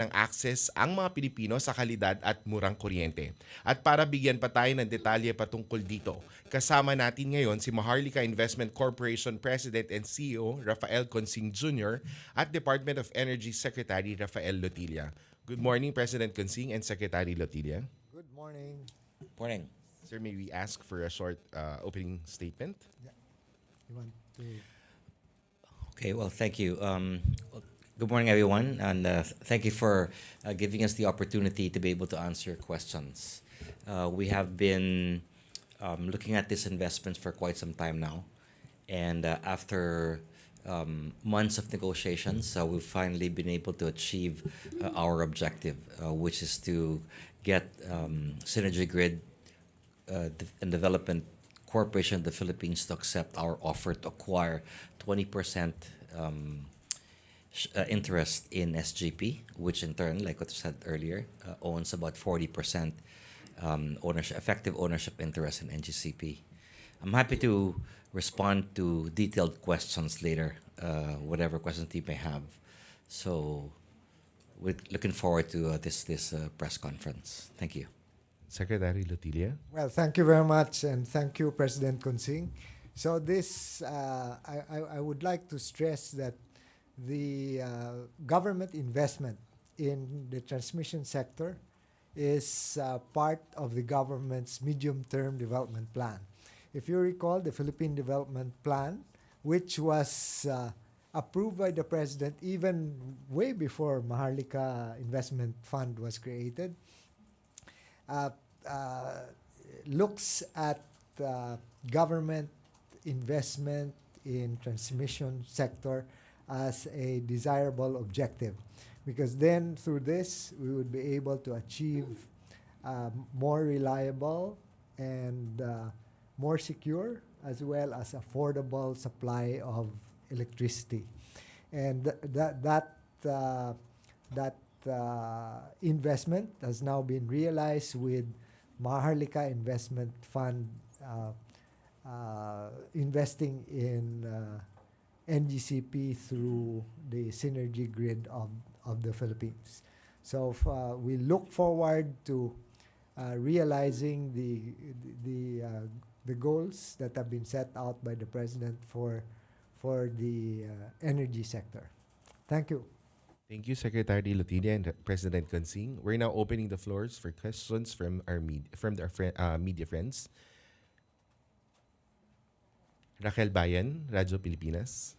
ng access ang mga Pilipino sa kalidad at murang kuryente. At para bigyan pa tayo ng detalye patungkol dito, kasama natin ngayon si Maharlika Investment Corporation President and CEO Rafael Consing Jr. at Department of Energy Secretary Rafael Lotilla. Good morning, President Consing and Secretary Lotilla. Good morning. Morning. Sir, may we ask for a short opening statement? Yeah. You want to? Okay, well, thank you. Good morning, everyone, and thank you for giving us the opportunity to be able to answer your questions. We have been looking at this investment for quite some time now, and after months of negotiations, we've finally been able to achieve our objective, which is to get Synergy Grid and Development Corporation of the Philippines to accept our offer to acquire 20% interest in SGP, which in turn, like what I said earlier, owns about 40% effective ownership interest in NGCP. I'm happy to respond to detailed questions later, whatever questions you may have. So we're looking forward to this press conference. Thank you. Secretary Lotilla. Well, thank you very much, and thank you, President Consing. So this, I would like to stress that the government investment in the transmission sector is part of the government's medium-term development plan. If you recall, the Philippine Development Plan, which was approved by the President even way before Maharlika Investment Fund was created, looks at government investment in transmission sector as a desirable objective, because then through this we would be able to achieve more reliable and more secure as well as affordable supply of electricity, and that investment has now been realized with Maharlika Investment Fund investing in NGCP through the Synergy Grid of the Philippines. So we look forward to realizing the goals that have been set out by the President for the energy sector. Thank you. Thank you, Secretary Lotilla and President Consing. We're now opening the floors for questions from our media friends. Raquel Bayan, Radyo Pilipinas.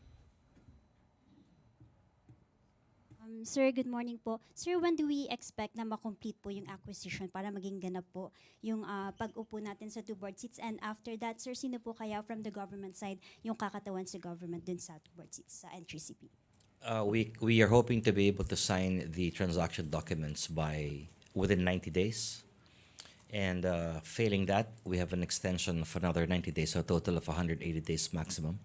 Sir, good morning po. Sir, when do we expect na ma-complete po yung acquisition para maging ganap po yung pag-upo natin sa 2 board seats? And after that, sir, sino po kaya from the government side yung kakatawan sa government dun sa 2 board seats sa NGCP? We are hoping to be able to sign the transaction documents within 90 days. And failing that, we have an extension of another 90 days, so a total of 180 days maximum.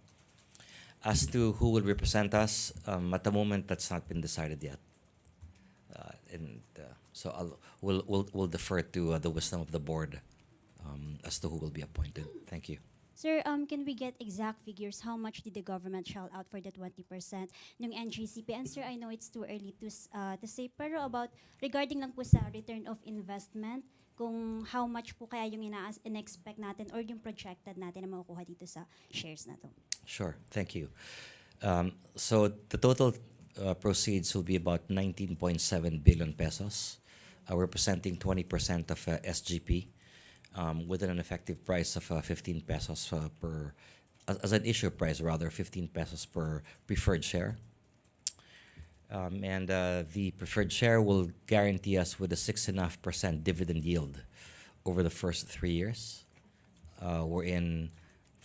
As to who will represent us, at the moment that's not been decided yet. So we'll defer to the wisdom of the board as to who will be appointed. Thank you. Sir, can we get exact figures? How much did the government shell out for the 20% ng NGCP? And sir, I know it's too early to say, pero regarding lang po sa return of investment, kung how much po kaya yung in-expect natin or yung projected natin na makukuha dito sa shares na to? Sure, thank you. So the total proceeds will be about 19.7 billion pesos, representing 20% of SGP, with an effective price of 15 pesos as an issue price rather, 15 pesos per preferred share. And the preferred share will guarantee us with a 6.5% dividend yield over the first 3 years.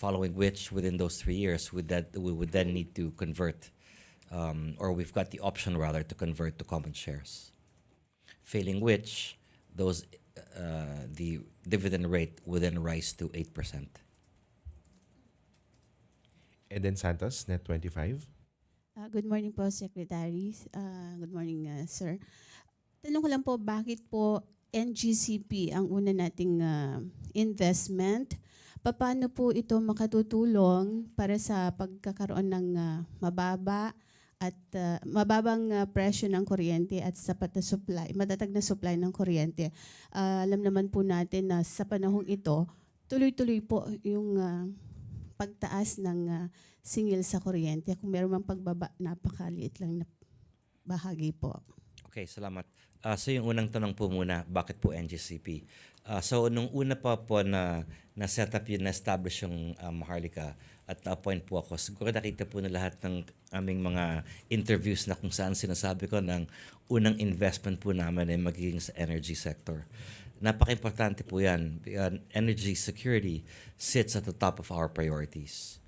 Following which, within those 3 years, we would then need to convert, or we've got the option rather to convert to common shares. Failing which, the dividend rate would then rise to 8%. Eden Santos, Net 25. Good morning po, Secretary. Good morning, sir. Tanong ko lang po, bakit po NGCP ang una nating investment? Paano po ito makatutulong para sa pagkakaroon ng mababa at mababang presyo ng kuryente at sapat na supply, matatag na supply ng kuryente. Alam naman po natin na sa panahong ito, tuloy-tuloy po yung pagtaas ng singil sa kuryente. Kung meron mang pagbaba, napakaliit lang na bahagi po. Okay, salamat. So yung unang tanong po muna, bakit po NGCP? So nung una pa po na set up yun, na-establish yung Maharlika at na-appoint po ako, siguro nakita po na lahat ng aming mga interviews na kung saan sinasabi ko ng unang investment po namin ay magiging sa energy sector. Napaka-importante po yan. Energy security sits at the top of our priorities.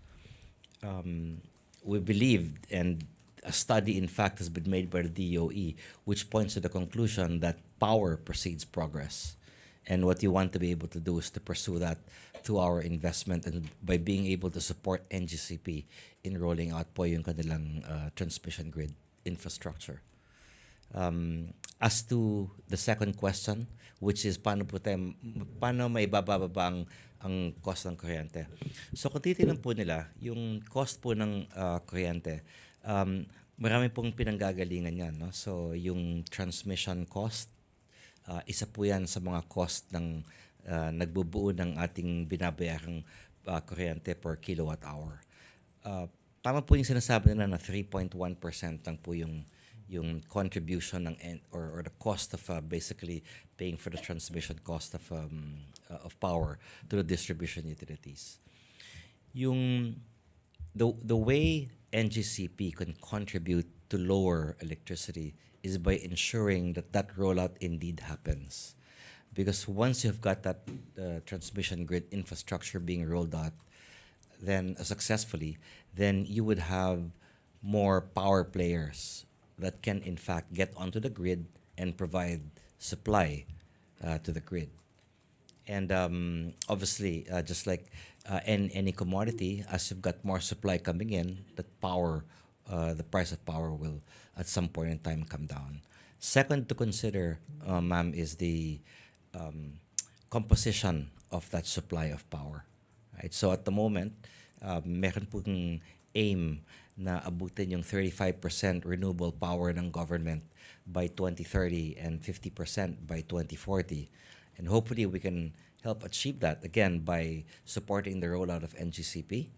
We believed, and a study in fact has been made by the DOE which points to the conclusion that power precedes progress. And what you want to be able to do is to pursue that through our investment and by being able to support NGCP in rolling out po yung kanilang transmission grid infrastructure. As to the second question, which is paano may bababa ang cost ng kuryente. So kung titignan po nila, yung cost po ng kuryente, marami pong pinanggagalingan yan. No? So yung transmission cost, isa po yan sa mga cost ng nagbubuo ng ating binabayarang kuryente per kilowatt hour. Tama po yung sinasabi nila na 3.1% lang po yung contribution ng or the cost of basically paying for the transmission cost of power to the distribution utilities. The way NGCP can contribute to lower electricity is by ensuring that rollout indeed happens. Because once you've got that transmission grid infrastructure being rolled out, then successfully, then you would have more power players that can in fact get onto the grid and provide supply to the grid. And obviously, just like any commodity, as you've got more supply coming in, the price of power will at some point in time come down. Second to consider, ma'am, is the composition of that supply of power. Right? So at the moment, meron pong aim na abutin yung 35% renewable power ng government by 2030 and 50% by 2040. And hopefully we can help achieve that, again, by supporting the rollout of NGCP,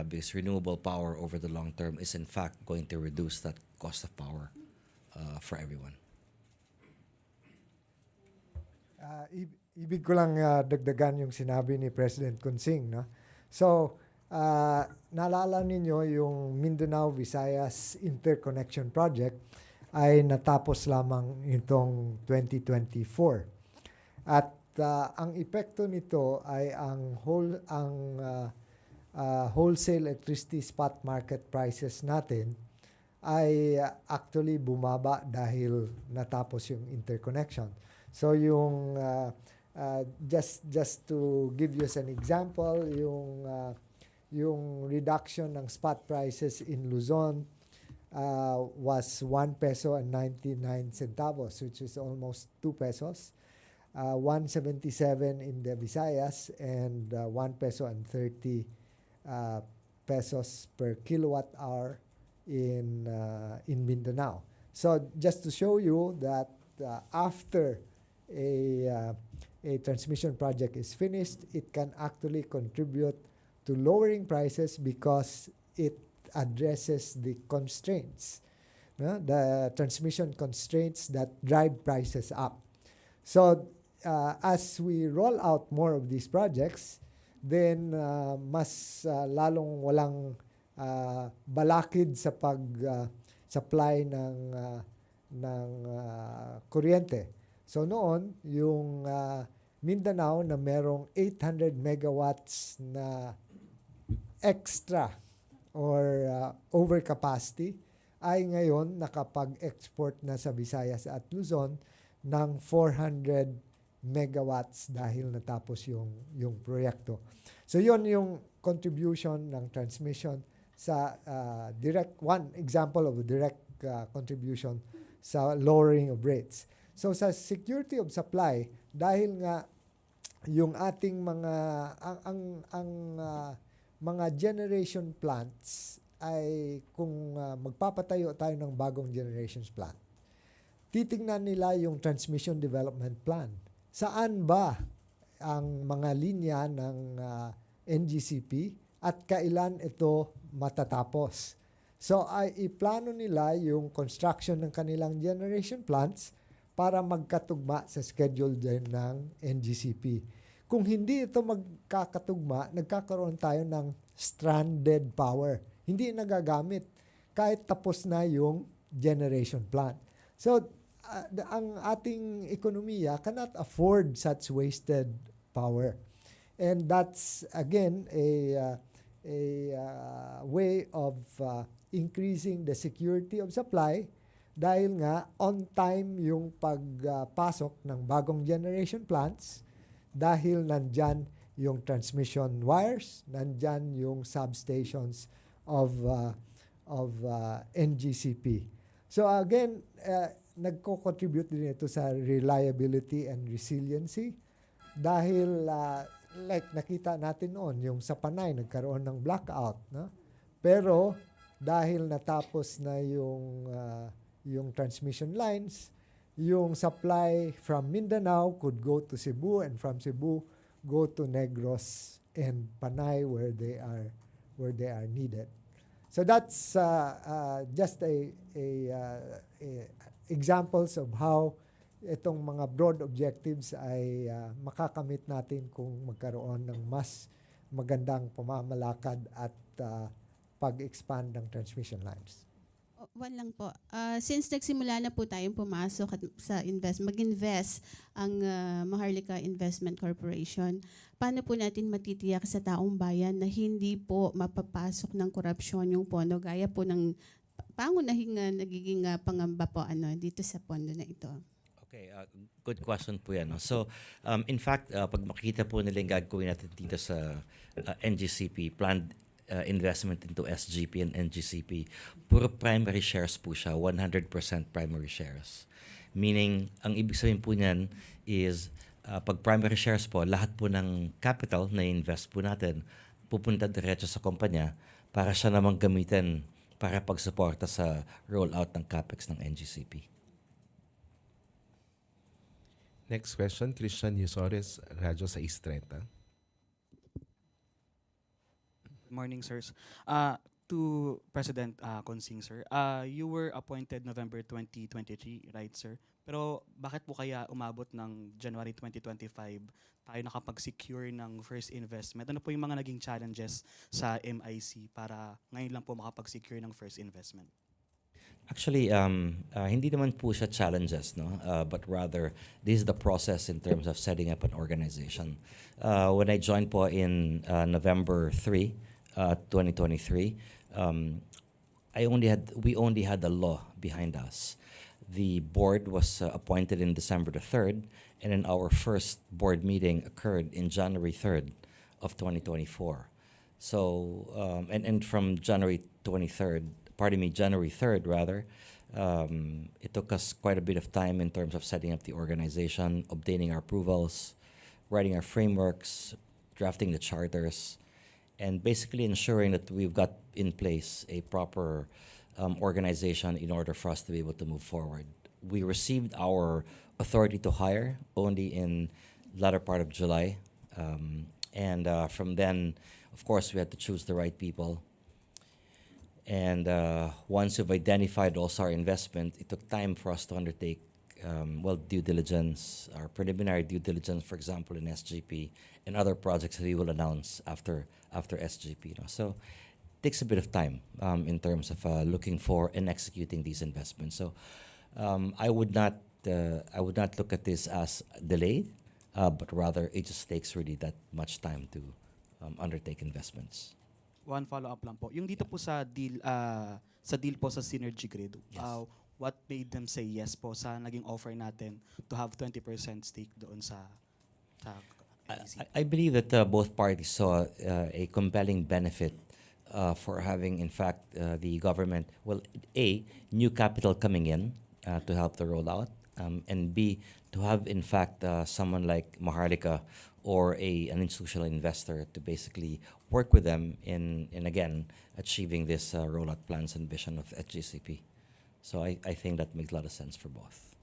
because renewable power over the long term is in fact going to reduce that cost of power for everyone. Ibig ko lang dagdagan yung sinabi ni President Consing. No? So, naalala ninyo yung Mindanao Visayas Interconnection Project ay natapos lamang itong 2024. At ang epekto nito ay ang wholesale electricity spot market prices natin ay actually bumaba dahil natapos yung interconnection. So yung just to give you an example, yung reduction ng spot prices in Luzon was 1 peso and 99 centavos, which is almost 2 pesos. 177 in the Visayas and 1 peso and 30 pesos per kilowatt hour in Mindanao. So just to show you that after a transmission project is finished, it can actually contribute to lowering prices because it addresses the constraints, the transmission constraints that drive prices up. So as we roll out more of these projects, then mas lalong walang balakid sa pag-supply ng kuryente. So noon, yung Mindanao na merong 800 megawatts na extra or overcapacity ay ngayon nakapag-export na sa Visayas at Luzon ng 400 megawatts dahil natapos yung proyekto. So yon yung contribution ng transmission sa one example of a direct contribution sa lowering of rates. So sa security of supply, dahil nga yung ating mga generation plants ay kung magpapatayo tayo ng bagong generations plant, titingnan nila yung transmission development plan. Saan ba ang mga linya ng NGCP at kailan ito matatapos? So ay iplano nila yung construction ng kanilang generation plants para magkatugma sa schedule din ng NGCP. Kung hindi ito magkakatugma, nagkakaroon tayo ng stranded power. Hindi nagagamit kahit tapos na yung generation plant. So ang ating ekonomiya cannot afford such wasted power. And that's again a way of increasing the security of supply dahil nga on time yung pagpasok ng bagong generation plants dahil nandyan yung transmission wires, nandyan yung substations of NGCP. So again, nagko-contribute din ito sa reliability and resiliency dahil like nakita natin noon yung sa Panay nagkaroon ng blackout, no? Pero dahil natapos na yung transmission lines, yung supply from Mindanao could go to Cebu and from Cebu go to Negros and Panay where they are needed. So that's just a examples of how itong mga broad objectives ay makakamit natin kung magkaroon ng mas magandang pamamalakad at pag-expand ng transmission lines. One lang po. Since nagsimula na po tayong pumasok sa mag-invest ang Maharlika Investment Corporation, paano po natin matitiyak sa taong bayan na hindi po mapapasok ng korupsyon yung pondo gaya po ng pangunahing nagiging pangamba po dito sa pondo na ito? Okay, good question po yan. No? So, in fact, pag makikita po nila yung gagawin natin dito sa NGCP, planned investment into SGP and NGCP, puro primary shares po siya, 100% primary shares. Meaning, ang ibig sabihin po niyan is, pag primary shares po, lahat po ng capital na invest po natin, pupunta diretso sa kumpanya para siya namang gamitin para pagsuporta sa rollout ng CAPEX ng NGCP. Next question, Christian Yusores, Radyo sa East 30. Good morning, sirs. To President Consing, sir, you were appointed November 2023, right, sir? Pero bakit po kaya umabot ng January 2025 tayo nakapag-secure ng first investment? Ano po yung mga naging challenges sa MIC para ngayon lang po makapag-secure ng first investment? Actually, hindi naman po siya challenges, no? But rather, this is the process in terms of setting up an organization. When I joined po in November 3, 2023, we only had the law behind us. The board was appointed in December the 3rd, and then our first board meeting occurred in January 3rd of 2024. So, and from January 3rd rather, it took us quite a bit of time in terms of setting up the organization, obtaining our approvals, writing our frameworks, drafting the charters, and basically ensuring that we've got in place a proper organization in order for us to be able to move forward. We received our authority to hire only in latter part of July, and from then, of course, we had to choose the right people. And once we've identified also our investment, it took time for us to undertake due diligence, our preliminary due diligence, for example, in SGP, and other projects that we will announce after SGP. So it takes a bit of time in terms of looking for and executing these investments. So I would not look at this as delayed, but rather it just takes really that much time to undertake investments. One follow-up lang po. Yung dito po sa deal po sa Synergy Grid, Yes. what made them say yes po sa naging offer natin to have 20% stake doon sa NEC? I believe that both parties saw a compelling benefit for having, in fact, the government, new capital coming in to help the rollout, and B, to have in fact someone like Maharlika or an institutional investor to basically work with them in again achieving this rollout plans and vision of HGCP. So I think that makes a lot of sense for both.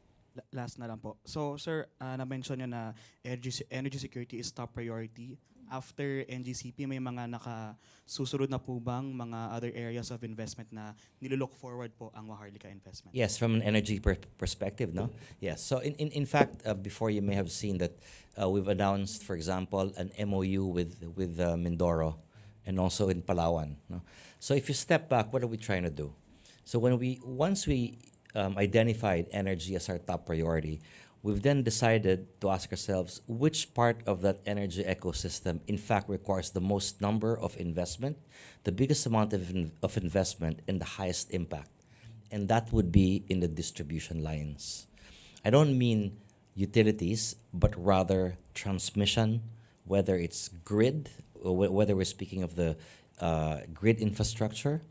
Last na lang po. So, sir, na-mention nyo na energy security is top priority. After NGCP, may mga nakasusunod na po bang mga other areas of investment na nilook forward po ang Maharlika Investment? Yes, from an energy perspective, no? Yes. So in fact, before you may have seen that we've announced, for example, an MOU with Mindoro and also in Palawan. No? So if you step back, what are we trying to do? So once we identified energy as our top priority, we've then decided to ask ourselves which part of that energy ecosystem in fact requires the most number of investment, the biggest amount of investment, and the highest impact. And that would be in the distribution lines. I don't mean utilities, but rather transmission, whether it's grid, or whether we're speaking of the grid infrastructure,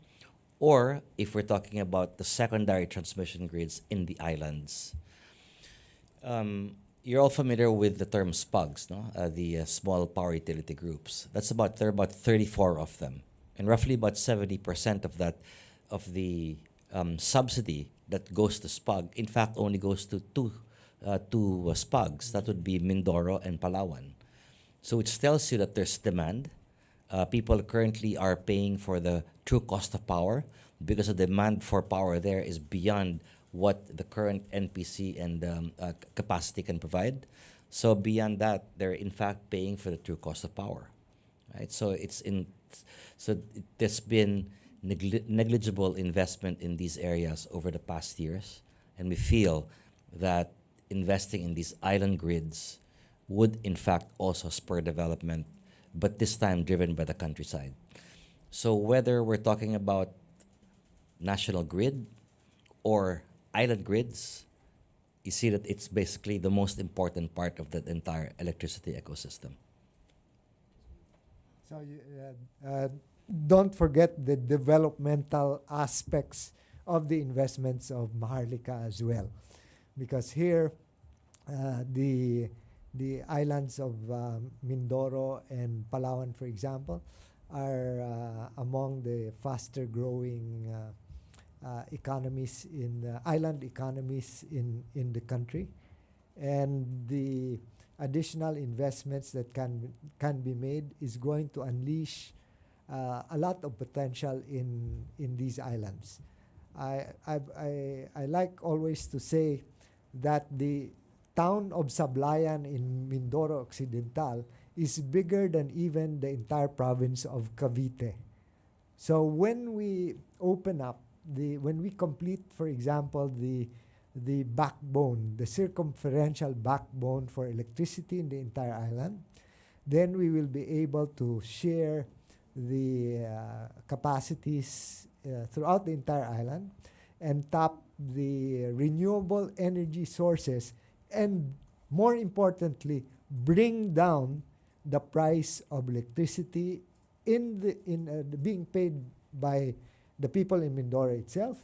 or if we're talking about the secondary transmission grids in the islands. You're all familiar with the term SPUGs, no? The small power utility groups. There are about 34 of them, and roughly about 70% of the subsidy that goes to SPUG, in fact, only goes to two SPUGs. That would be Mindoro and Palawan. So it tells you that there's demand. People currently are paying for the true cost of power because the demand for power there is beyond what the current NPC and capacity can provide. So beyond that, they're in fact paying for the true cost of power, right? So there's been negligible investment in these areas over the past years, and we feel that investing in these island grids would in fact also spur development, but this time driven by the countryside. So whether we're talking about national grid or island grids, you see that it's basically the most important part of the entire electricity ecosystem. So don't forget the developmental aspects of the investments of Maharlika as well, because here the islands of Mindoro and Palawan, for example, are among the faster growing economies island economies in the country, and the additional investments that can be made is going to unleash a lot of potential in these islands. I like always to say that the town of Sablayan in Mindoro Occidental is bigger than even the entire province of Cavite. So when we open up when we complete, for example, the backbone, the circumferential backbone for electricity in the entire island, then we will be able to share the capacities throughout the entire island and tap the renewable energy sources, and more importantly, bring down the price of electricity being paid by the people in Mindoro itself,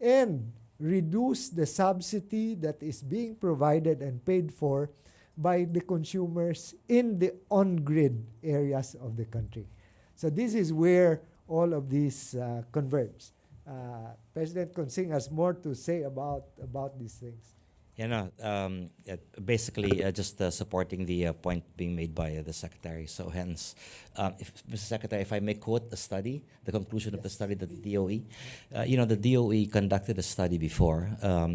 and reduce the subsidy that is being provided and paid for by the consumers in the on-grid areas of the country. So this is where all of these converge. President Consing has more to say about these things. Basically just supporting the point being made by the Secretary. So hence, Mr. Secretary, if I may quote the study, the conclusion of the study that the DOE, the DOE conducted a study before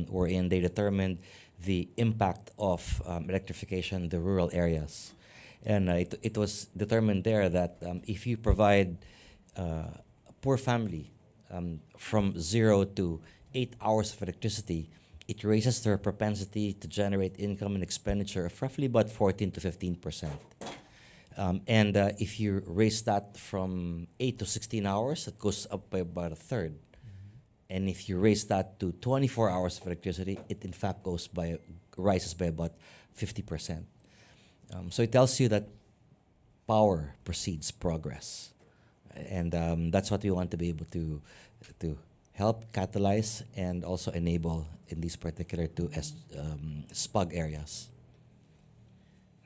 wherein they determined the impact of electrification in the rural areas. And it was determined there that if you provide a poor family from 0 to 8 hours of electricity, it raises their propensity to generate income and expenditure of roughly about 14 to 15%. And if you raise that from 8 to 16 hours, it goes up by about a third. Mm-hmm. And if you raise that to 24 hours of electricity, it in fact rises by about 50%. So it tells you that power precedes progress. And that's what we want to be able to help catalyze and also enable in these particular two SPUG areas.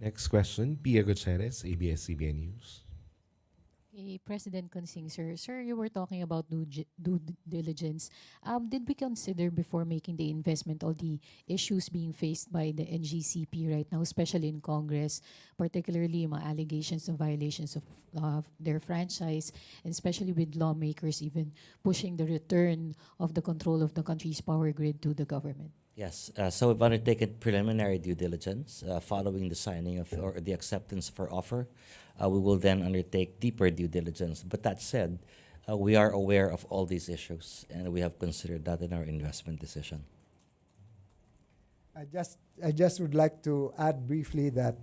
Next question, Pia Gutierrez, ABS-CBN News. President Consing, sir. Sir, you were talking about due diligence. Did we consider before making the investment all the issues being faced by the NGCP right now, especially in Congress, particularly mga allegations of violations of their franchise, and especially with lawmakers even pushing the return of the control of the country's power grid to the government? Yes, so we've undertaken preliminary due diligence following the signing of or the acceptance of our offer. We will then undertake deeper due diligence. But that said, we are aware of all these issues, and we have considered that in our investment decision. I just would like to add briefly that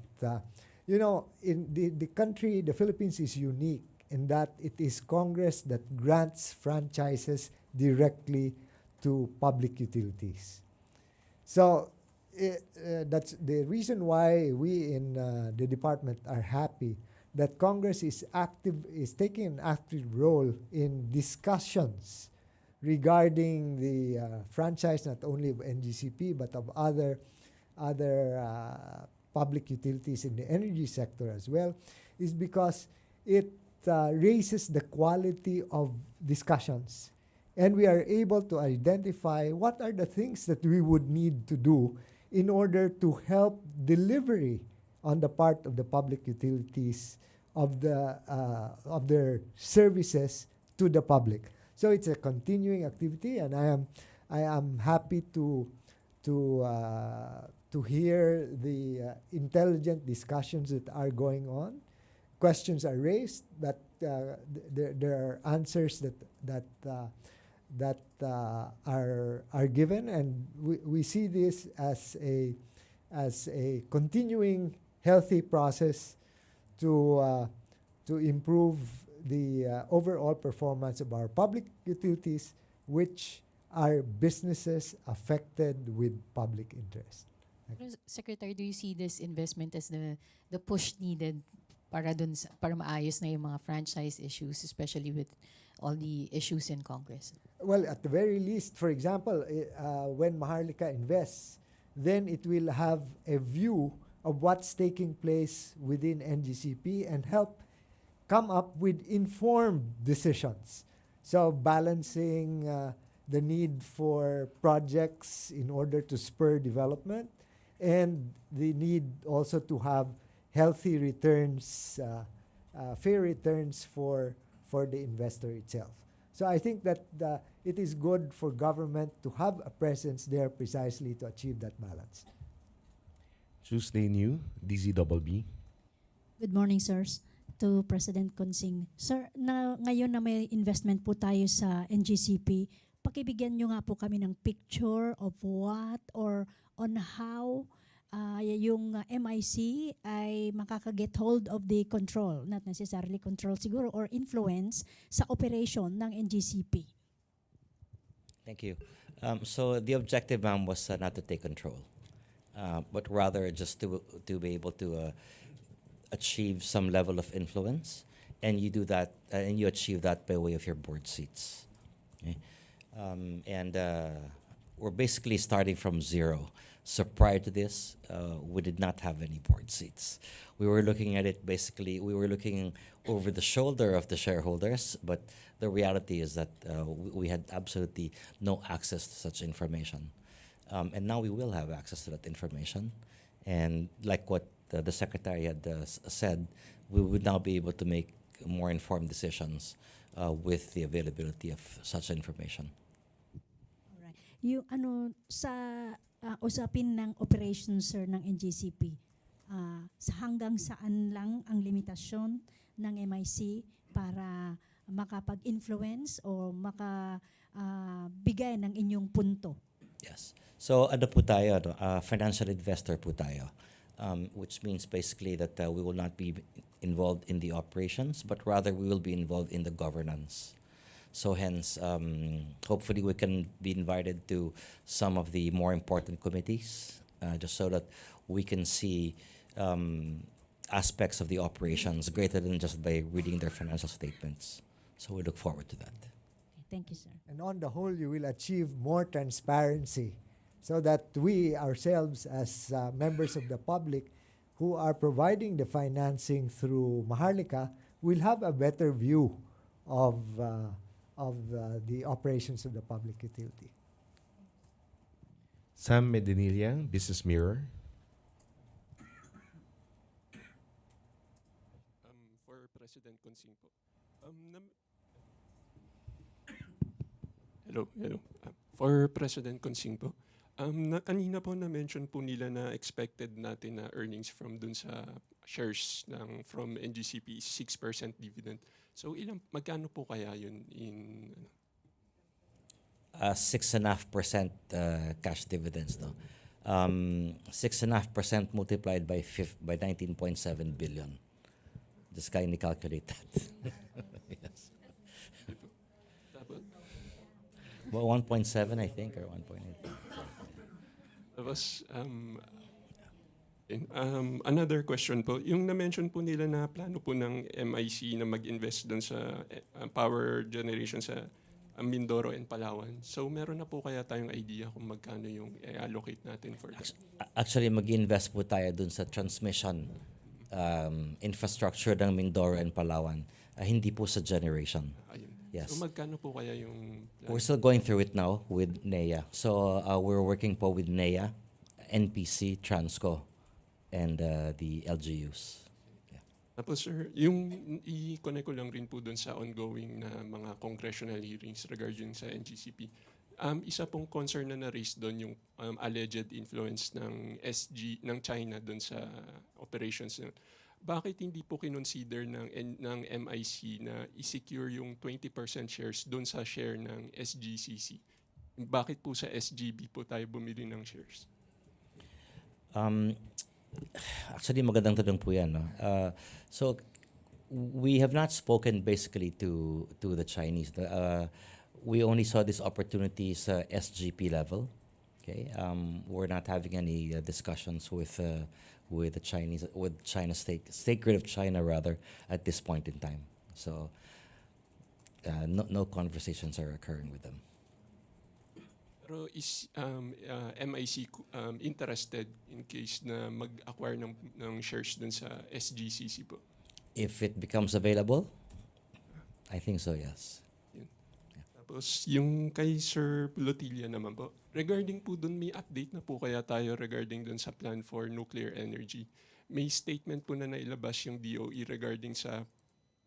in the country, the Philippines is unique in that it is Congress that grants franchises directly to public utilities. So that's the reason why we in the department are happy that Congress is taking an active role in discussions regarding the franchise not only of NGCP but of other public utilities in the energy sector as well, is because it raises the quality of discussions. And we are able to identify what are the things that we would need to do in order to help delivery on the part of the public utilities of their services to the public. So it's a continuing activity, and I am happy to hear the intelligent discussions that are going on. Questions are raised, but there are answers that are given, and we see this as a continuing healthy process to improve the overall performance of our public utilities, which are businesses affected with public interest. Secretary, do you see this investment as the push needed para maayos na yung mga franchise issues, especially with all the issues in Congress? Well, at the very least, for example, when Maharlika invests, then it will have a view of what's taking place within NGCP and help come up with informed decisions. So balancing the need for projects in order to spur development and the need also to have healthy returns, fair returns for the investor itself. So I think that it is good for government to have a presence there precisely to achieve that balance. Tuesday New, DZBB. Good morning, sirs. To President Consing. Sir, ngayon na may investment po tayo sa NGCP, pakibigyan nyo nga po kami ng picture of what or on how yung MIC ay makakaget hold of the control, not necessarily control siguro, or influence sa operation ng NGCP. Thank you. So the objective, ma'am, was not to take control, but rather just to be able to achieve some level of influence, and you do that, and you achieve that by way of your board seats. Okay? We're basically starting from zero. So prior to this, we did not have any board seats. We were looking at it basically, we were looking over the shoulder of the shareholders, but the reality is that we had absolutely no access to such information. And now we will have access to that information. And like what the Secretary had said, we would now be able to make more informed decisions with the availability of such information. Alright. Yung sa usapin ng operations, sir, ng NGCP, hanggang saan lang ang limitasyon ng MIC para makapag-influence o makabigay ng inyong punto? Yes. So ano po tayo, financial investor po tayo, which means basically that we will not be involved in the operations, but rather we will be involved in the governance. So hence, hopefully we can be invited to some of the more important committees, just so that we can see aspects of the operations greater than just by reading their financial statements. So we look forward to that. Thank you, sir. And on the whole, you will achieve more transparency so that we ourselves, as members of the public who are providing the financing through Maharlika, will have a better view of the operations of the public utility. Sam Medinilla, Business Mirror. For President Consing po. Hello. For President Consing po. Kanina po na-mention po nila na expected natin na earnings from dun sa shares from NGCP is 6% dividend. So magkano po kaya yun in 6.5% cash dividends, no? 6.5% multiplied by 19.7 billion. Just kindly calculate that. Yes. Tapos, Well, 1.7, I think, or 1.8. Tapos, another question po. Yung na-mention po nila na plano po ng MIC na mag-invest doon sa power generation sa Mindoro and Palawan. So, meron na po kaya tayong idea kung magkano yung i-allocate natin for that? Actually, mag-invest po tayo dun sa transmission infrastructure ng Mindoro and Palawan. Hindi po sa generation. Ayun. Yes. So, magkano po kaya yung We're still going through it now with NEA. So we're working po with NEA, NPC, Transco, and the LGUs. Tapos sir, yung i-connect ko lang rin po doon sa ongoing na mga congressional hearings regarding sa NGCP. Isa pong concern na na-raise doon yung alleged influence ng ng China doon sa operations. Bakit hindi po kinonsider ng MIC na i-secure yung 20% shares doon sa share ng SGCC? Bakit po sa SGB po tayo bumili ng shares? Actually, magandang tanong po yan. No? So, we have not spoken basically to the Chinese. We only saw this opportunity sa SGP level. Okay, we're not having any discussions with the Chinese, with China state grid of China rather, at this point in time. So, no conversations are occurring with them. Pero is MIC interested in case na mag-acquire ng shares dun sa SGCC po? If it becomes available, I think so, yes. Tapos yung kay Sir Lotilla naman po, regarding po dun, may update na po kaya tayo regarding dun sa plan for nuclear energy. May statement po na nailabas yung DOE regarding sa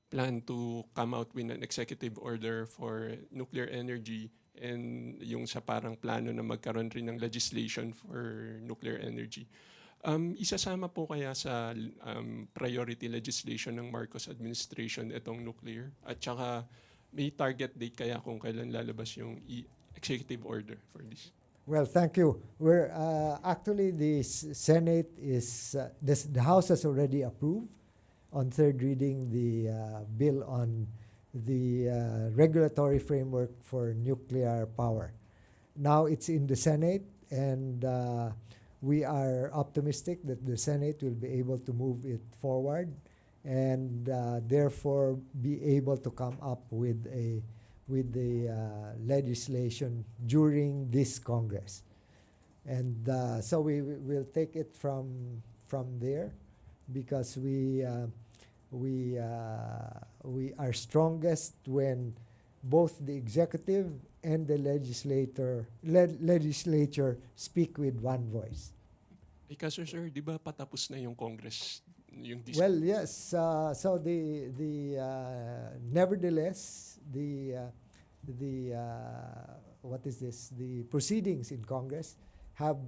plan to come out with an executive order for nuclear energy and yung sa parang plano na magkaroon rin ng legislation for nuclear energy. Isasama po kaya sa priority legislation ng Marcos administration itong nuclear? At saka may target date kaya kung kailan lalabas yung executive order for this? Well, thank you. We're actually the Senate is the House has already approved on third reading the bill on the regulatory framework for nuclear power. Now it's in the Senate, and we are optimistic that the Senate will be able to move it forward and therefore be able to come up with the legislation during this Congress. And so we will take it from there, because we are strongest when both the executive and the legislature speak with one voice. Kasi sir, di ba patapos na yung Congress? Yung Well, yes. So the nevertheless the what is this? The proceedings in Congress have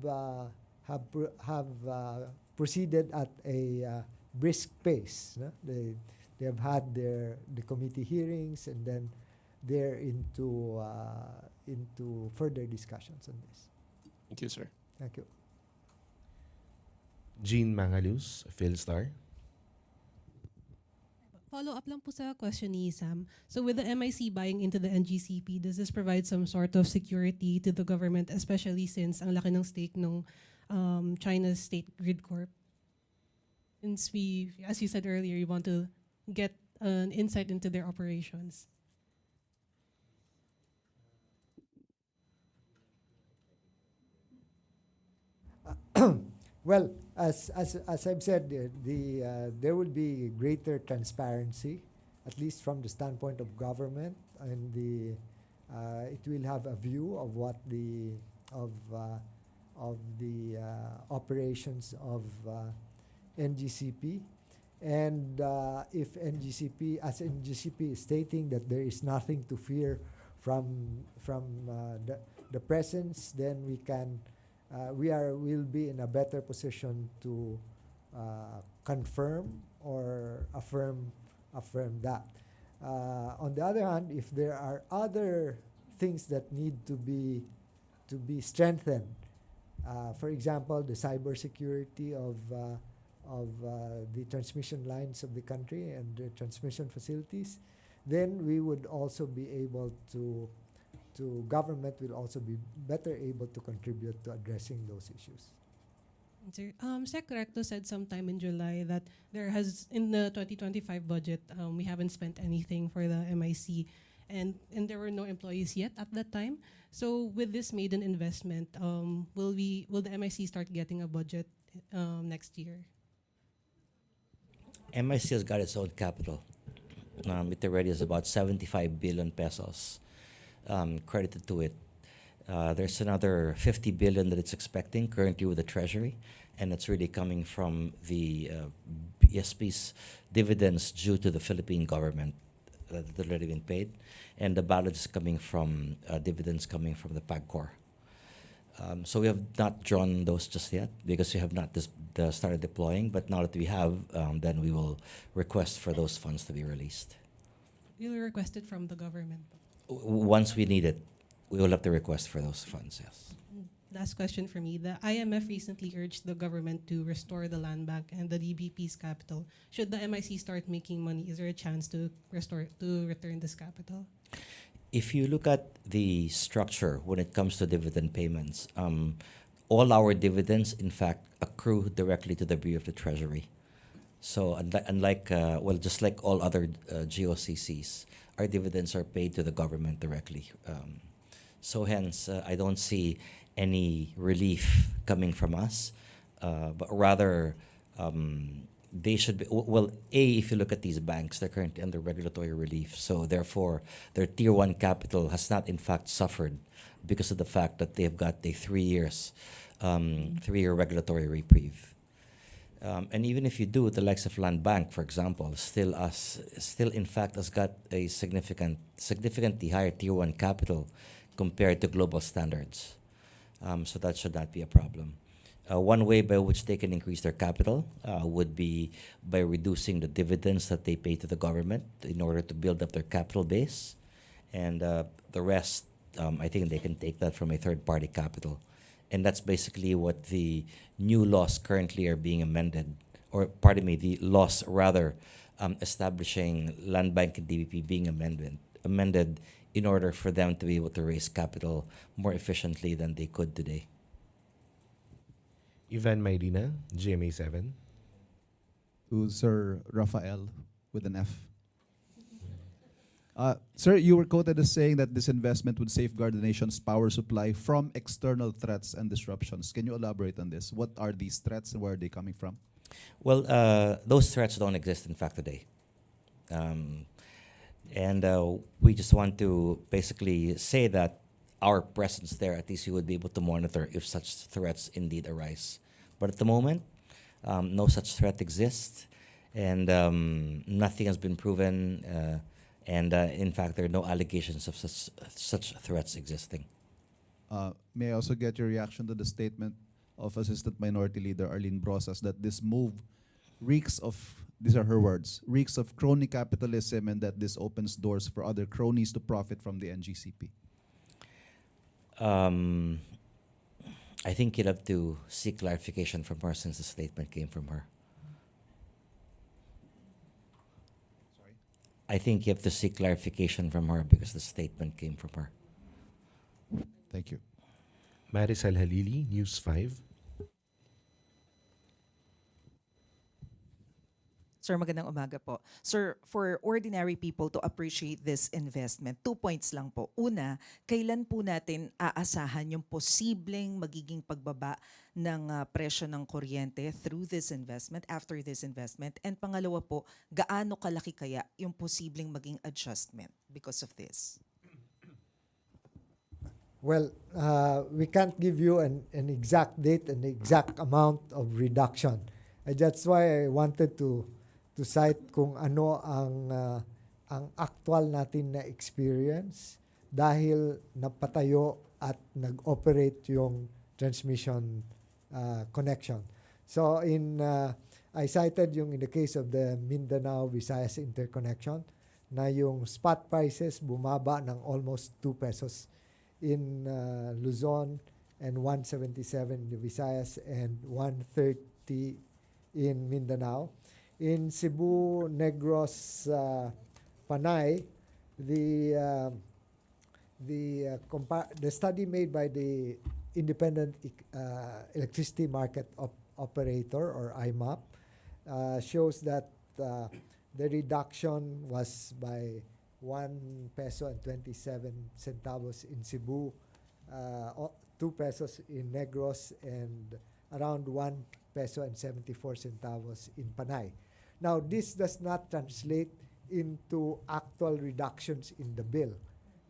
proceeded at a brisk pace. No? They have had the committee hearings, and then they're into further discussions on this. Thank you, sir. Thank you. Jean Mangalus, Philstar. Follow up lang po sa question ni Sam. So with the MIC buying into the NGCP, does this provide some sort of security to the government, especially since ang laki ng stake ng China's State Grid Corp? Since we, as you said earlier, you want to get an insight into their operations. Well, as I've said, there will be greater transparency, at least from the standpoint of government, and it will have a view of what the operations of NGCP, and if NGCP is stating that there is nothing to fear from the presence, then we'll be in a better position to confirm or affirm that. On the other hand, if there are other things that need to be strengthened, for example, the cybersecurity of the transmission lines of the country and the transmission facilities, then we would also be able to government will also be better able to contribute to addressing those issues. Sir, Sec Recto said sometime in July that there has, in the 2025 budget, we haven't spent anything for the MIC, and there were no employees yet at that time. So with this maiden investment, will the MIC start getting a budget next year? MIC has got its own capital. It already has about 75 billion pesos credited to it. There's another 50 billion that it's expecting currently with the Treasury, and it's really coming from the BSP's dividends due to the Philippine government that have already been paid, and the balance coming from dividends coming from the PAGCOR. So we have not drawn those just yet because we have not started deploying, but now that we have, then we will request for those funds to be released. You'll request it from the government. Once we need it, we will have to request for those funds, yes. Last question for me. The IMF recently urged the government to restore the land bank and the DBP's capital. Should the MIC start making money, is there a chance to return this capital? If you look at the structure when it comes to dividend payments, all our dividends, in fact, accrue directly to the Bureau of the Treasury. So just like all other GOCCs, our dividends are paid to the government directly. So hence, I don't see any relief coming from us, but rather they should be, if you look at these banks, they're currently under regulatory relief. So therefore, their Tier 1 capital has not in fact suffered because of the fact that they've got a 3 year regulatory reprieve. And even if you do, the likes of Land Bank, for example, still in fact has got a significantly higher Tier 1 capital compared to global standards. So that should not be a problem. One way by which they can increase their capital would be by reducing the dividends that they pay to the government in order to build up their capital base. And the rest, I think they can take that from a third-party capital. And that's basically what the new laws currently are being amended, or pardon me, the laws rather establishing Land Bank and DBP being amended in order for them to be able to raise capital more efficiently than they could today. Ivan Mayrina, GMA7. To Sir Rafael with an F. Sir, you were quoted as saying that this investment would safeguard the nation's power supply from external threats and disruptions. Can you elaborate on this? What are these threats and where are they coming from? Well, those threats don't exist, in fact, today. And we just want to basically say that our presence there, at least we would be able to monitor if such threats indeed arise. But at the moment, no such threat exists, and nothing has been proven, and in fact, there are no allegations of such threats existing. May I also get your reaction to the statement of Assistant Minority Leader Arlene Brosas that this move reeks of, these are her words, reeks of crony capitalism, and that this opens doors for other cronies to profit from the NGCP? I think you'll have to seek clarification from her since the statement came from her. Sorry? I think you have to seek clarification from her because the statement came from her. Thank you. Marisol Halili, News 5. Sir, magandang umaga po. Sir, for ordinary people to appreciate this investment, 2 points lang po. Una, kailan po natin aasahan yung posibleng magiging pagbaba ng presyo ng kuryente through this investment, after this investment? And pangalawa po, gaano kalaki kaya yung posibleng maging adjustment because of this? Well, we can't give you an exact date and exact amount of reduction. That's why I wanted to cite kung ano ang actual natin na experience dahil napatayo at nag-operate yung transmission connection. So I cited yung in the case of the Mindanao-Visayas interconnection na yung spot prices bumaba ng almost 2 pesos in Luzon and 177 in the Visayas and 130 in Mindanao. In Cebu, Negros, Panay, the study made by the Independent Electricity Market Operator or IMAP shows that the reduction was by 1 peso and 27 centavos in Cebu, 2 pesos in Negros, and around 1 peso and 74 centavos in Panay. Now, this does not translate into actual reductions in the bill.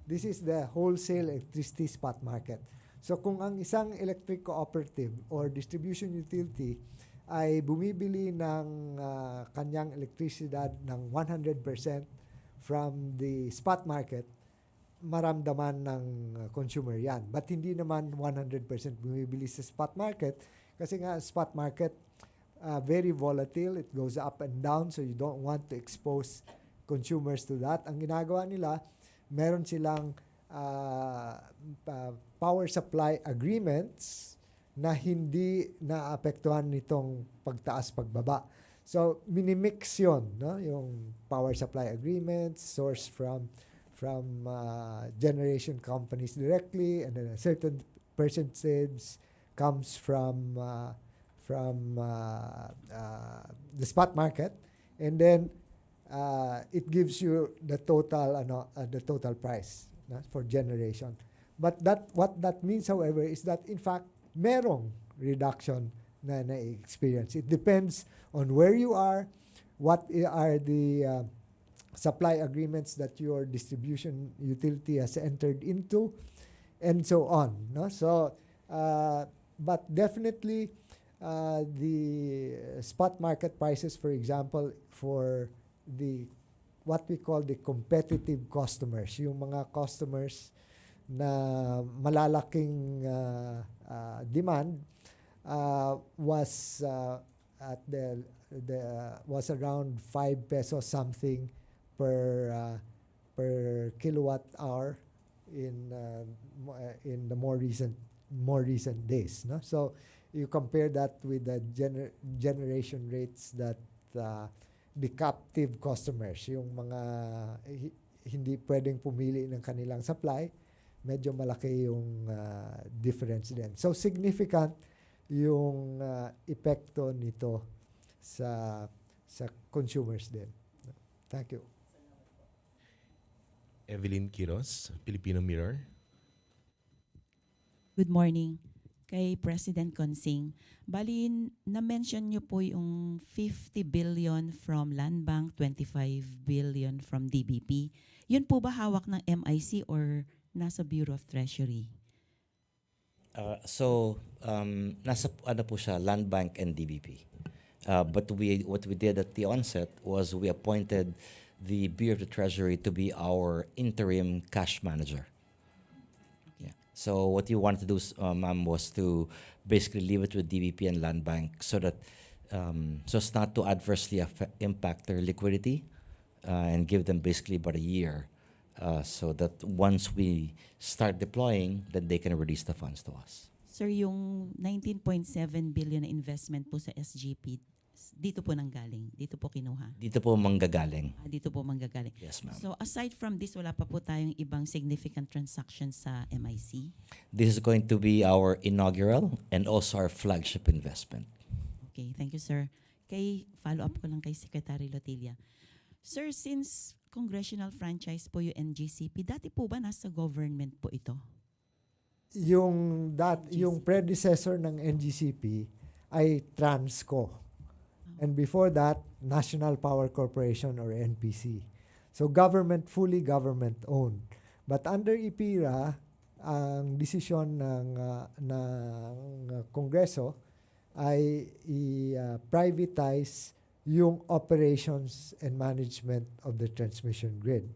This is the wholesale electricity spot market. So kung ang isang electric cooperative or distribution utility ay bumibili ng kanyang elektrisidad ng 100% from the spot market, maramdaman ng consumer yan. But hindi naman 100% bumibili sa spot market kasi nga spot market very volatile. It goes up and down, so you don't want to expose consumers to that. Ang ginagawa nila, meron silang power supply agreements na hindi naapektuhan nitong pagtaas-pagbaba. So, minimix yun, no? Yung power supply agreements sourced from generation companies directly, and then a certain percentage comes from the spot market, and then it gives you the total price for generation. But what that means, however, is that in fact merong reduction na na-experience. It depends on where you are, what are the supply agreements that your distribution utility has entered into, and so on. No? So, but definitely, the spot market prices, for example, for what we call the competitive customers, yung mga customers na malalaking demand, was was around 5 pesos something per kilowatt hour in the more recent days. No? So you compare that with the generation rates that the captive customers, yung mga hindi pwedeng pumili ng kanilang supply, medyo malaki yung difference din. So significant yung epekto nito sa consumers din. Thank you. Evelyn Quiros, Filipino Mirror. Good morning kay President Consing. Bali, na-mention nyo po yung 50 billion from Land Bank, 25 billion from DBP. Yun po ba hawak ng MIC or nasa Bureau of Treasury? Nasa ano po siya, Land Bank and DBP. But what we did at the onset was we appointed the Bureau of the Treasury to be our interim cash manager. Yeah. So what you wanted to do, ma'am, was to basically leave it with DBP and Land Bank so that so as not to adversely impact their liquidity and give them basically about a year so that once we start deploying, then they can release the funds to us. Sir, yung 19.7 billion na investment po sa SGP, dito po nanggaling? Dito po kinuha? Dito po manggagaling. Dito po manggagaling. Yes, ma'am. So aside from this, wala pa po tayong ibang significant transactions sa MIC? This is going to be our inaugural and also our flagship investment. Okay, thank you, sir. follow up ko lang kay Secretary Lotilla. Sir, since congressional franchise po yung NGCP, dati po ba nasa government po ito? Yung predecessor ng NGCP ay Transco. And before that, National Power Corporation or NPC. So fully government owned. But under IPIRA, ang desisyon ng Kongreso ay i-privatize yung operations and management of the transmission grid.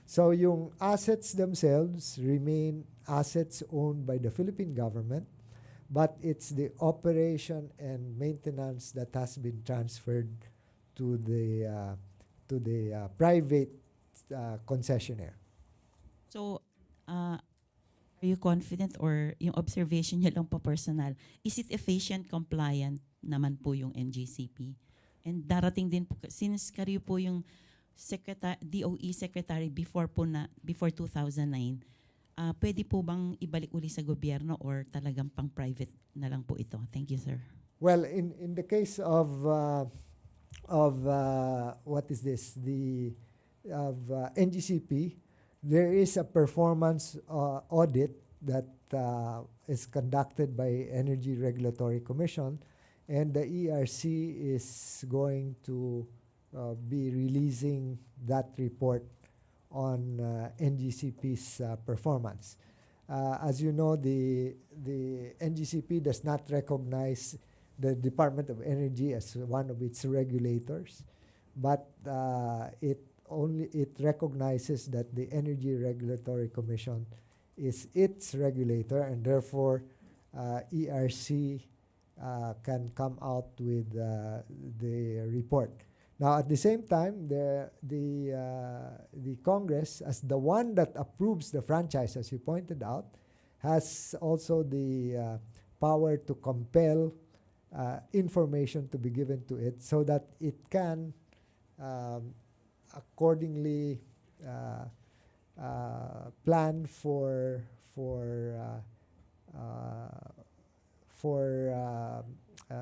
So yung assets themselves remain assets owned by the Philippine government, but it's the operation and maintenance that has been transferred to the private concessionaire. So, are you confident or yung observation niyo lang po personal, is it efficient compliant naman po yung NGCP? And darating din po, since kayo po yung DOE Secretary before 2009, pwede po bang ibalik uli sa gobyerno or talagang pang-private na lang po ito? Thank you, sir. Well, in the case of what is this? NGCP, there is a performance audit that is conducted by Energy Regulatory Commission, and the ERC is going to be releasing that report on NGCP's performance. As you know, the NGCP does not recognize the Department of Energy as one of its regulators, but it recognizes that the Energy Regulatory Commission is its regulator, and therefore ERC can come out with the report. Now, at the same time, the Congress, as the one that approves the franchise, as you pointed out, has also the power to compel information to be given to it so that it can accordingly plan for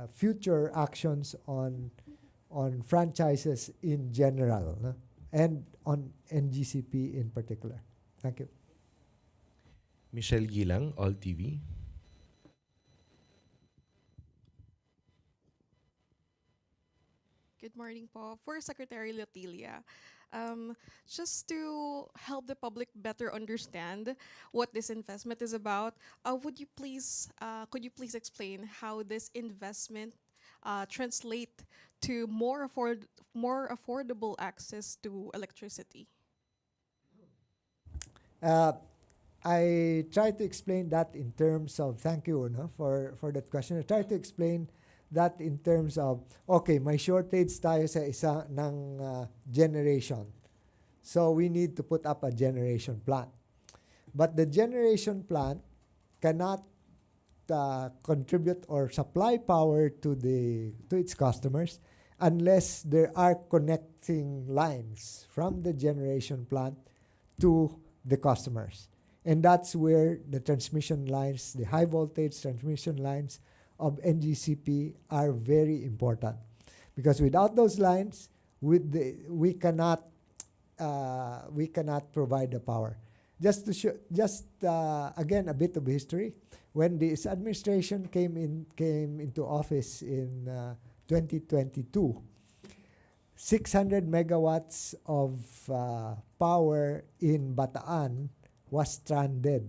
future actions on franchises in general, no? And on NGCP in particular. Thank you. Michelle Gilang, All TV. Good morning po. For Secretary Lotilla, just to help the public better understand what this investment is about, could you please explain how this investment translate to more affordable access to electricity? I try to explain that in terms of, thank you for that question. I try to explain that in terms of, okay, may shortage tayo sa isa ng generation. So we need to put up a generation plant. But the generation plant cannot contribute or supply power to its customers unless there are connecting lines from the generation plant to the customers. And that's where the transmission lines, the high voltage transmission lines of NGCP are very important. Because without those lines, we cannot provide the power. Just to show, again, a bit of history. When this administration came into office in 2022, 600 megawatts of power in Bataan was stranded.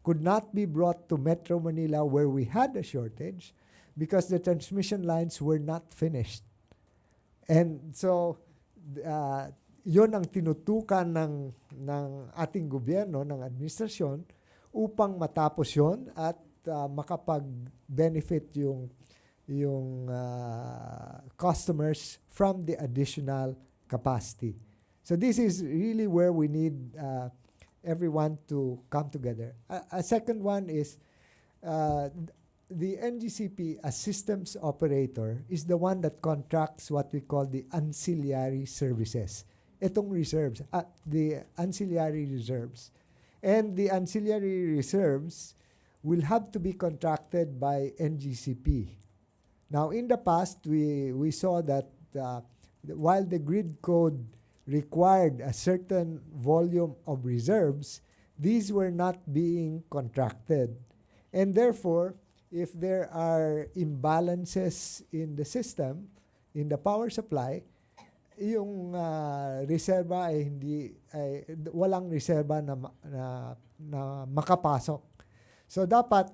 Could not be brought to Metro Manila where we had a shortage because the transmission lines were not finished. And so, yun ang tinutukan ng ating gobyerno, ng administrasyon, upang matapos yun at makapag-benefit yung customers from the additional capacity. So this is really where we need everyone to come together. A second one is the NGCP as systems operator is the one that contracts what we call the ancillary services. Itong reserves, the ancillary reserves. And the ancillary reserves will have to be contracted by NGCP. Now, in the past, we saw that while the grid code required a certain volume of reserves, these were not being contracted. And therefore, if there are imbalances in the system, in the power supply, yung reserba ay walang reserba na makapasok. So dapat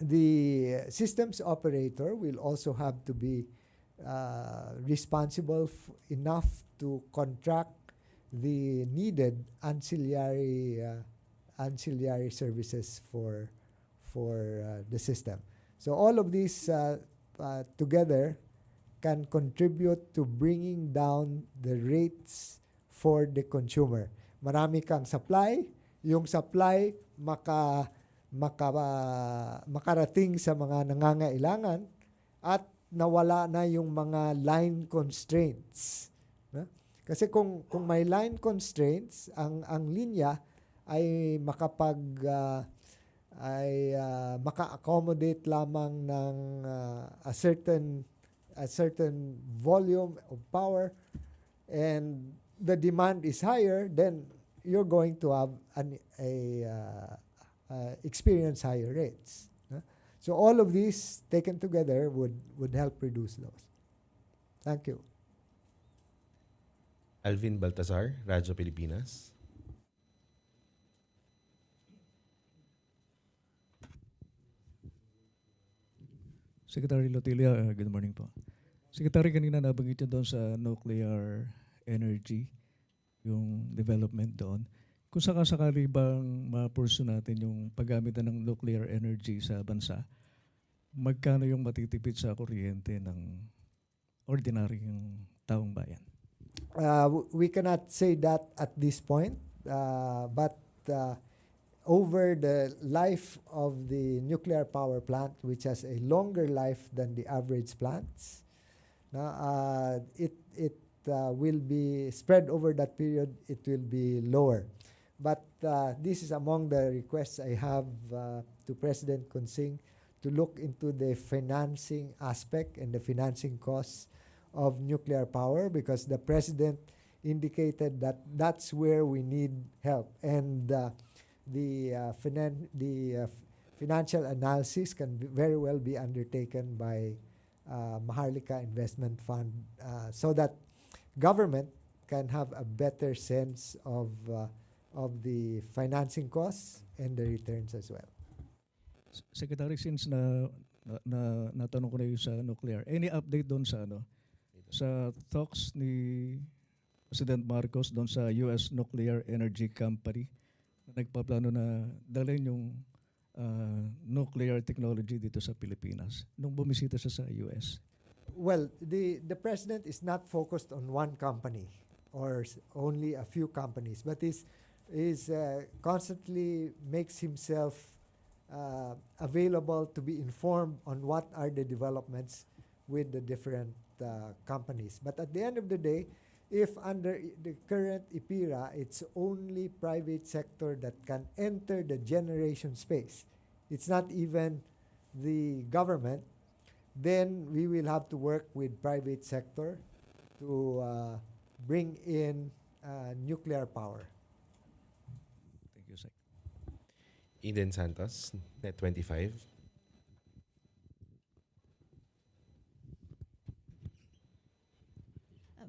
the systems operator will also have to be responsible enough to contract the needed ancillary services for the system. So all of these together can contribute to bringing down the rates for the consumer. Marami kang supply, yung supply makarating sa mga nangangailangan at nawala na yung mga line constraints. No? Kasi kung may line constraints, ang linya ay maka-accommodate lamang ng a certain volume of power, and the demand is higher, then you're going to have experience higher rates. So all of these taken together would help reduce those. Thank you. Alvin Baltazar, Radyo Pilipinas. Secretary Lotilia, good morning po. Secretary, kanina nabanggit niyo doon sa nuclear energy, yung development doon. Kung sakasakali bang ma-pursue natin yung paggamit ng nuclear energy sa bansa, magkano yung matitipid sa kuryente ng ordinaryong taong bayan? We cannot say that at this point, but over the life of the nuclear power plant, which has a longer life than the average plants, it will be spread over that period. It will be lower. But this is among the requests I have to President Consing to look into the financing aspect and the financing costs of nuclear power, because the President indicated that that's where we need help. And the financial analysis can very well be undertaken by Maharlika Investment Fund, so that government can have a better sense of the financing costs and the returns as well. Secretary, since natanong ko na yung sa nuclear, any update doon sa sa talks ni President Marcos doon sa US Nuclear Energy Company na nagpaplano na dalhin yung nuclear technology dito sa Pilipinas nung bumisita siya sa US? Well, the President is not focused on one company or only a few companies, but is constantly makes himself available to be informed on what are the developments with the different companies. But at the end of the day, if under the current IPIRA, it's only private sector that can enter the generation space, it's not even the government, then we will have to work with private sector to bring in nuclear power. Thank you, Sec. Eden Santos, Net 25.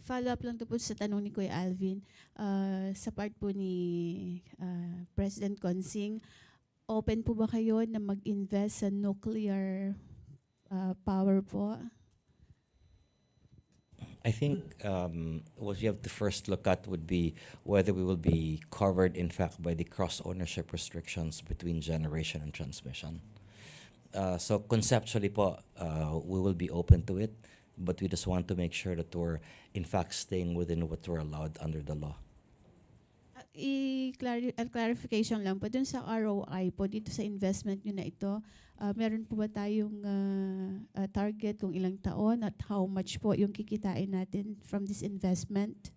Follow-up lang to po sa tanong ni Kuya Alvin. Sa part po ni President Consing, open po ba kayo na mag-invest sa nuclear power po? I think what you have to first look at would be whether we will be covered, in fact, by the cross-ownership restrictions between generation and transmission. So conceptually po, we will be open to it, but we just want to make sure that we're, in fact, staying within what we're allowed under the law. Clarification lang po, dun sa ROI po, dito sa investment nyo na ito, meron po ba tayong target kung ilang taon at how much po yung kikitain natin from this investment?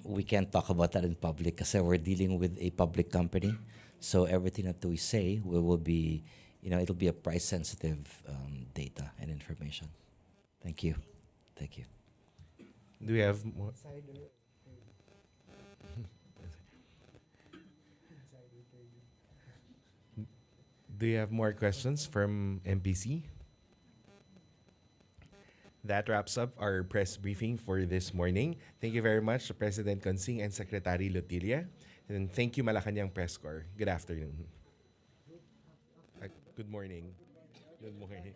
We can't talk about that in public kasi we're dealing with a public company. So everything that we say, we will be it'll be a price-sensitive data and information. Thank you. Thank you. Do we have more? Do you have more questions from MPC? That wraps up our press briefing for this morning. Thank you very much to President Consing and Secretary Lotilla. And thank you Malacanang Press Corps. Good afternoon. Good morning. Good morning.